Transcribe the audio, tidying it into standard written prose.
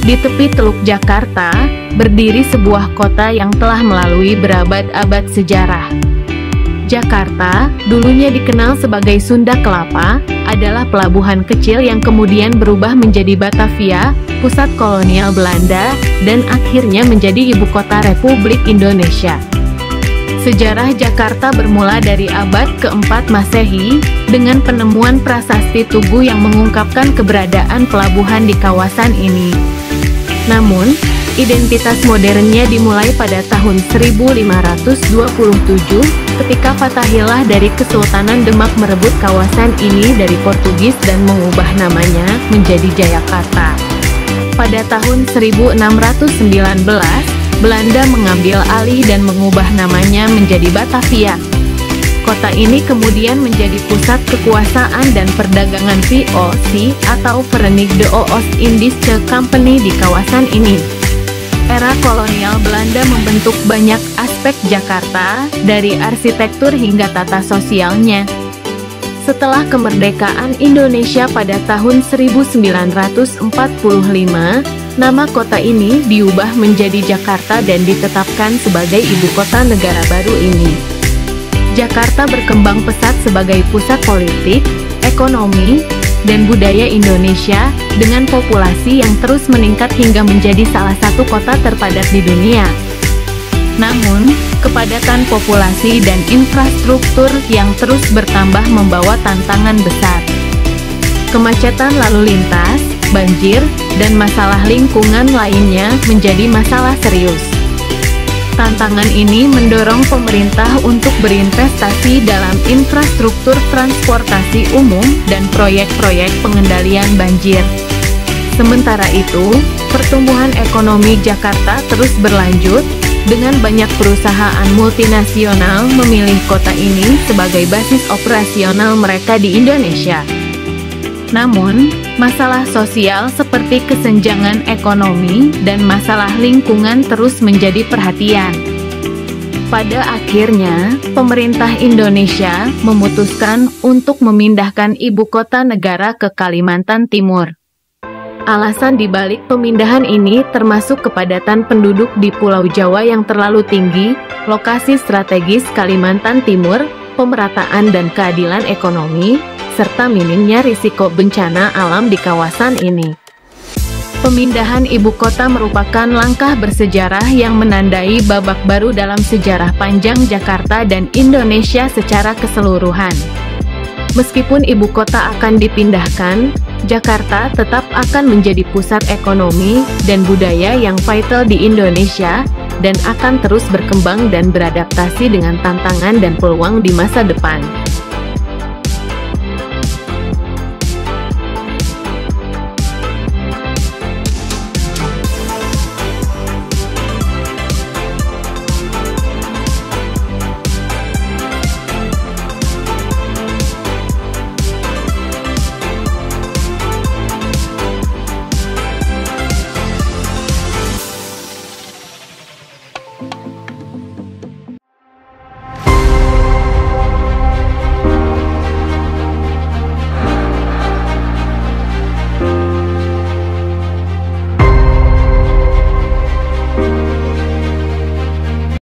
Di tepi Teluk Jakarta, berdiri sebuah kota yang telah melalui berabad-abad sejarah. Jakarta, dulunya dikenal sebagai Sunda Kelapa, adalah pelabuhan kecil yang kemudian berubah menjadi Batavia, pusat kolonial Belanda, dan akhirnya menjadi ibu kota Republik Indonesia. Sejarah Jakarta bermula dari abad keempat Masehi, dengan penemuan prasasti Tugu yang mengungkapkan keberadaan pelabuhan di kawasan ini. Namun, identitas modernnya dimulai pada tahun 1527, ketika Fathahillah dari Kesultanan Demak merebut kawasan ini dari Portugis dan mengubah namanya menjadi Jayakarta. Pada tahun 1619, Belanda mengambil alih dan mengubah namanya menjadi Batavia. Kota ini kemudian menjadi pusat kekuasaan dan perdagangan VOC atau Verenigde Oost-Indische Company di kawasan ini. Era kolonial Belanda membentuk banyak aspek Jakarta, dari arsitektur hingga tata sosialnya. Setelah kemerdekaan Indonesia pada tahun 1945, nama kota ini diubah menjadi Jakarta dan ditetapkan sebagai ibu kota negara baru ini. Jakarta berkembang pesat sebagai pusat politik, ekonomi, dan budaya Indonesia, dengan populasi yang terus meningkat hingga menjadi salah satu kota terpadat di dunia. Namun, kepadatan populasi dan infrastruktur yang terus bertambah membawa tantangan besar. Kemacetan lalu lintas, banjir, dan masalah lingkungan lainnya menjadi masalah serius. Tantangan ini mendorong pemerintah untuk berinvestasi dalam infrastruktur transportasi umum dan proyek-proyek pengendalian banjir. Sementara itu, pertumbuhan ekonomi Jakarta terus berlanjut, dengan banyak perusahaan multinasional memilih kota ini sebagai basis operasional mereka di Indonesia. Namun, masalah sosial seperti kesenjangan ekonomi dan masalah lingkungan terus menjadi perhatian. Pada akhirnya, pemerintah Indonesia memutuskan untuk memindahkan ibu kota negara ke Kalimantan Timur. Alasan dibalik pemindahan ini termasuk kepadatan penduduk di Pulau Jawa yang terlalu tinggi, lokasi strategis Kalimantan Timur, pemerataan dan keadilan ekonomi, serta minimnya risiko bencana alam di kawasan ini. Pemindahan ibu kota merupakan langkah bersejarah yang menandai babak baru dalam sejarah panjang Jakarta dan Indonesia secara keseluruhan. Meskipun ibu kota akan dipindahkan, Jakarta tetap akan menjadi pusat ekonomi dan budaya yang vital di Indonesia, dan akan terus berkembang dan beradaptasi dengan tantangan dan peluang di masa depan.